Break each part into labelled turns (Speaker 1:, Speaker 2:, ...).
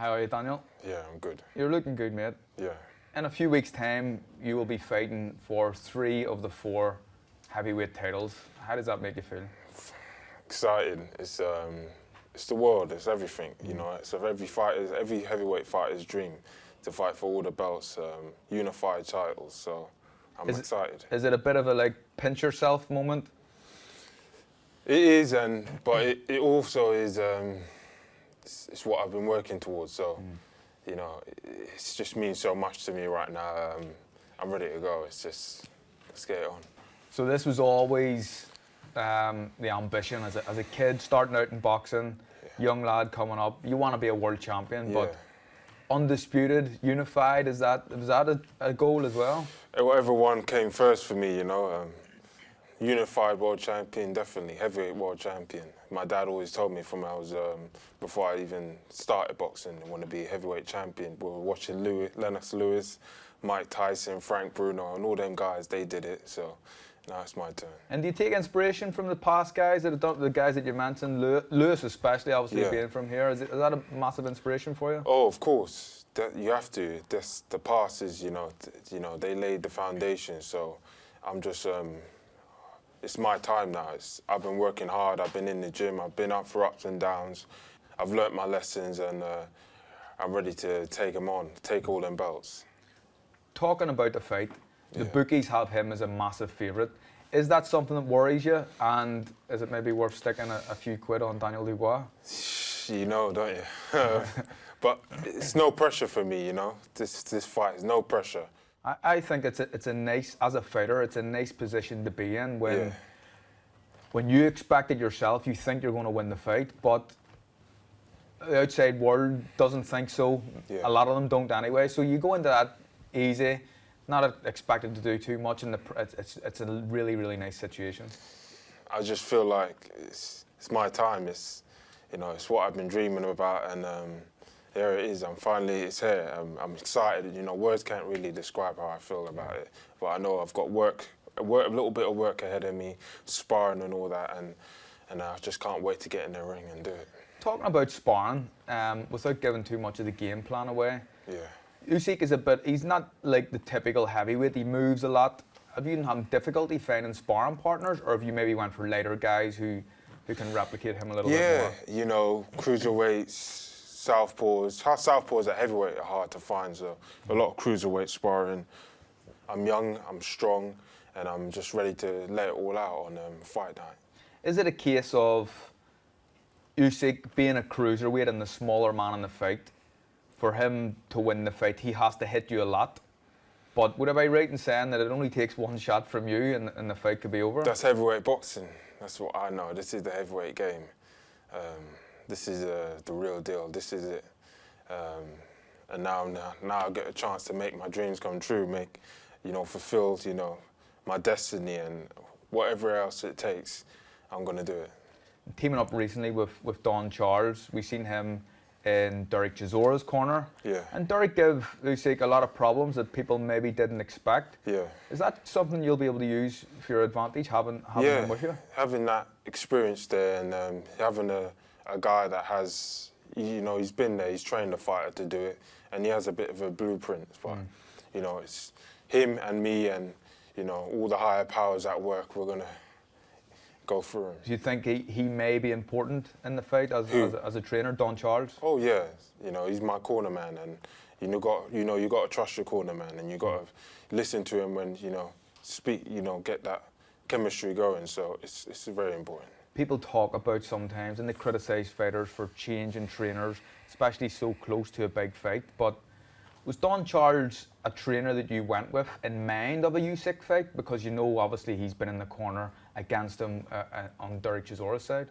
Speaker 1: How are you, Daniel?
Speaker 2: Yeah, I'm good.
Speaker 1: You're looking good, mate.
Speaker 2: Yeah.
Speaker 1: In a few weeks' time, you will be fighting for 3 of the 4 heavyweight titles. How does that make you feel?
Speaker 2: Excited. It's the world. It's everything. You know, it's of every heavyweight fighter's dream to fight for all the belts, unified titles. So I'm excited.
Speaker 1: Is it a bit of a pinch yourself moment?
Speaker 2: It is, but it also is. It's what I've been working towards. So, you know, it just means so much to me right now. I'm ready to go. It's just, let's get it on.
Speaker 1: So this was always the ambition as a kid starting out in boxing, young lad coming up. You want to be a world champion, but undisputed, unified. Was that a goal as well?
Speaker 2: Whatever one came first for me, you know. Unified world champion, definitely. Heavyweight world champion. My dad always told me from I was, before I even started boxing, I want to be a heavyweight champion. We were watching Lennox Lewis, Mike Tyson, Frank Bruno, and all them guys, they did it. So now it's my turn. And
Speaker 1: do you take inspiration from the past guys that have done, the guys that you mentioned, Lewis especially, obviously being from here? Is that a massive inspiration for you?
Speaker 2: Oh, of course. You have to. The past is, you know, they laid the foundation. So I'm just. It's my time now. I've been working hard. I've been in the gym. I've been up for ups and downs. I've learnt my lessons, and I'm ready to take them on, take all them belts.
Speaker 1: Talking about the fight, the bookies have him as a massive favourite. Is that something that worries you? And is it maybe worth sticking a few quid on Daniel Dubois?
Speaker 2: You know, don't you? But it's no pressure for me, you know. This fight is no pressure.
Speaker 1: I think it's a nice, as a fighter, it's a nice position to be in when you expect it yourself, you think you're going to win the fight, but the outside world doesn't think so. A lot of them don't anyway. So you go into that easy, not expected to do too much, and it's a really, really nice situation.
Speaker 2: I just feel like it's my time. It's what I've been dreaming about, and there it is. It's here. I'm excited. You know, words can't really describe how I feel about it. But I know I've got a little bit of work ahead of me, sparring and all that, and I just can't wait to get in the ring and do it.
Speaker 1: Talking about sparring, without giving too much of the game plan away, Usyk is he's not like the typical heavyweight. He moves a lot. Have you had difficulty finding sparring partners, or have you maybe went for lighter guys who can replicate him a little bit more?
Speaker 2: Yeah, you know, cruiserweights. Southpaws at heavyweight are hard to find, so a lot of cruiserweight sparring. I'm young, I'm strong, and I'm just ready to let it all out on fight night.
Speaker 1: Is it a case of Usyk being a cruiserweight and the smaller man in the fight, for him to win the fight, he has to hit you a lot? But would I be right in saying that it only takes one shot from you and the fight could be over?
Speaker 2: That's heavyweight boxing. That's what I know. This is the heavyweight game. This is the real deal. This is it. And now I get a chance to make my dreams come true, fulfill, my destiny, and whatever else it takes, I'm gonna do it.
Speaker 1: Teaming up recently with Don Charles, we've seen him in Derek Chisora's corner.
Speaker 2: Yeah.
Speaker 1: And Derek gave Usyk a lot of problems that people maybe didn't expect.
Speaker 2: Yeah.
Speaker 1: Is that something you'll be able to use for your advantage, having him with you?
Speaker 2: Having that experience there, and having a guy that has, he's been there, he's trained a fighter to do it, and he has a bit of a blueprint. But, it's him and me and, all the higher powers at work, we're going to go through him.
Speaker 1: Do you think he may be important in the fight as a trainer, Don Charles?
Speaker 2: Oh, yeah. He's my corner man, and you got to trust your corner man, and you got to listen to him when, speak, get that chemistry going. So it's very important.
Speaker 1: People talk about sometimes, and they criticise fighters for changing trainers, especially so close to a big fight. But was Don Charles a trainer that you went with in mind of a Usyk fight? Because obviously he's been in the corner against him on Derek Chisora's side.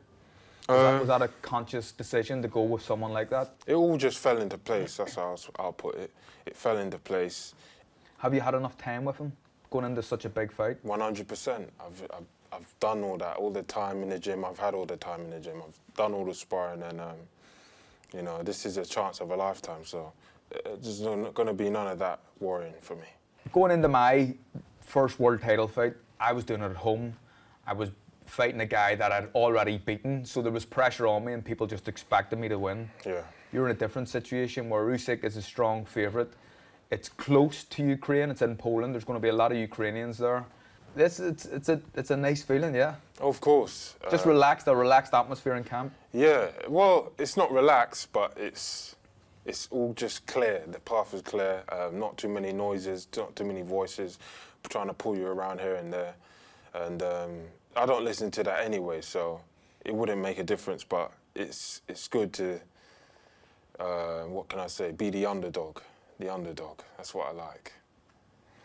Speaker 1: Was that a conscious decision to go with someone like that?
Speaker 2: It all just fell into place, that's how I'll put it. It fell into place.
Speaker 1: Have you had enough time with him going into such a big fight?
Speaker 2: 100%. I've done all that, all the time in the gym. I've had all the time in the gym. I've done all the sparring, and this is a chance of a lifetime. So there's not going to be none of that worrying for me.
Speaker 1: Going into my first world title fight, I was doing it at home. I was fighting a guy that I'd already beaten, so there was pressure on me, and people just expected me to win.
Speaker 2: Yeah.
Speaker 1: You're in a different situation where Usyk is a strong favourite. It's close to Ukraine. It's in Poland. There's going to be a lot of Ukrainians there. It's a nice feeling, yeah.
Speaker 2: Of course.
Speaker 1: Just relaxed, a relaxed atmosphere in camp.
Speaker 2: Yeah, well, it's not relaxed, but it's all just clear. The path is clear. Not too many noises, not too many voices trying to pull you around here and there. And I don't listen to that anyway, so it wouldn't make a difference. But it's good to, what can I say, be the underdog. The underdog. That's what I like.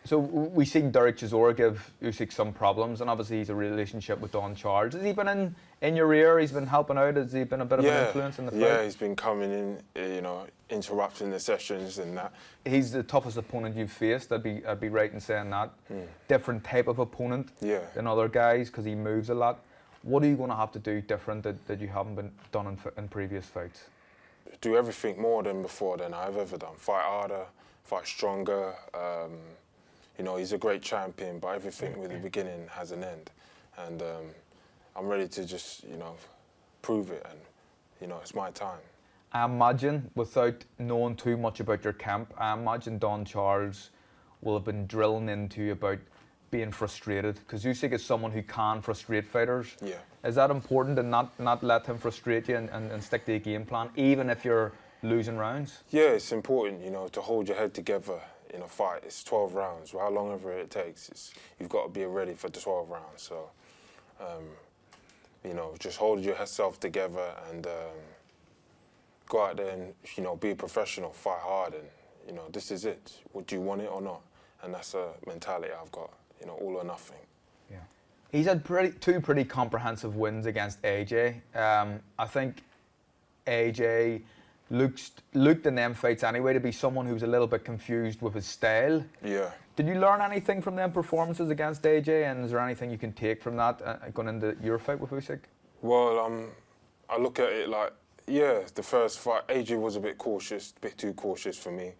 Speaker 1: So we've seen Derek Chisora give Usyk some problems, and obviously he's a relationship with Don Charles. Has he been in your ear? He's been helping out? Has he been a bit of an influence in the fight?
Speaker 2: Yeah, he's been coming in, interrupting the sessions and that.
Speaker 1: He's the toughest opponent you've faced. I'd be right in saying that. Different type of opponent than other guys because he moves a lot. What are you going to have to do different that you haven't been done in previous fights?
Speaker 2: Do everything more than before than I've ever done. Fight harder, fight stronger. He's a great champion, but everything with the beginning has an end. And I'm ready to just, prove it. And, it's my time.
Speaker 1: I imagine, without knowing too much about your camp, I imagine Don Charles will have been drilling into you about being frustrated. Because Usyk is someone who can frustrate fighters.
Speaker 2: Yeah.
Speaker 1: Is that important to not let him frustrate you and stick to a game plan, even if you're losing rounds?
Speaker 2: Yeah, it's important, to hold your head together in a fight. It's 12 rounds. How long ever it takes, you've got to be ready for the 12 rounds. So, just hold yourself together and go out there and, be a professional, fight hard, and, this is it. Would you want it or not? And that's a mentality I've got, all or nothing.
Speaker 1: Yeah. He's had two pretty comprehensive wins against AJ. I think AJ looked in them fights anyway to be someone who was a little bit confused with his style.
Speaker 2: Yeah.
Speaker 1: Did you learn anything from them performances against AJ, and is there anything you can take from that going into your fight with Usyk?
Speaker 2: Well, I look at it like, the first fight, AJ was a bit too cautious for me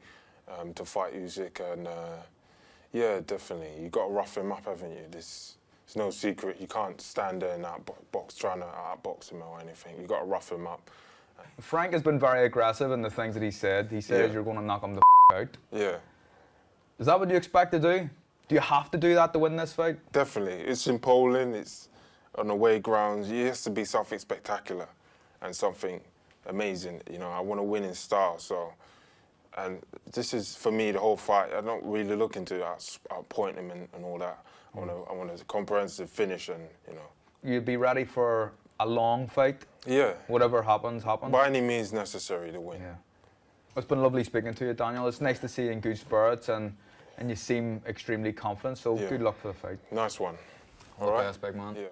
Speaker 2: to fight Usyk, and definitely, you got to rough him up, haven't you? It's no secret. You can't stand there in that box trying to outbox him or anything. You got to rough him up.
Speaker 1: Frank has been very aggressive in the things that he said. He says you're going to knock him the out.
Speaker 2: Yeah.
Speaker 1: Is that what you expect to do? Do you have to do that to win this fight?
Speaker 2: Definitely. It's in Poland. It's on away grounds. It has to be something spectacular and something amazing. I want to win in style. So, and this is for me the whole fight. I don't really look into outpoint him and all that. I want a comprehensive finish, and
Speaker 1: You'd be ready for a long fight.
Speaker 2: Yeah.
Speaker 1: Whatever happens, happens.
Speaker 2: By any means necessary to win.
Speaker 1: Yeah. It's been lovely speaking to you, Daniel. It's nice to see you in good spirits, and you seem extremely confident. So good luck for the fight.
Speaker 2: Nice one.
Speaker 1: All the best, big man.
Speaker 2: Yeah.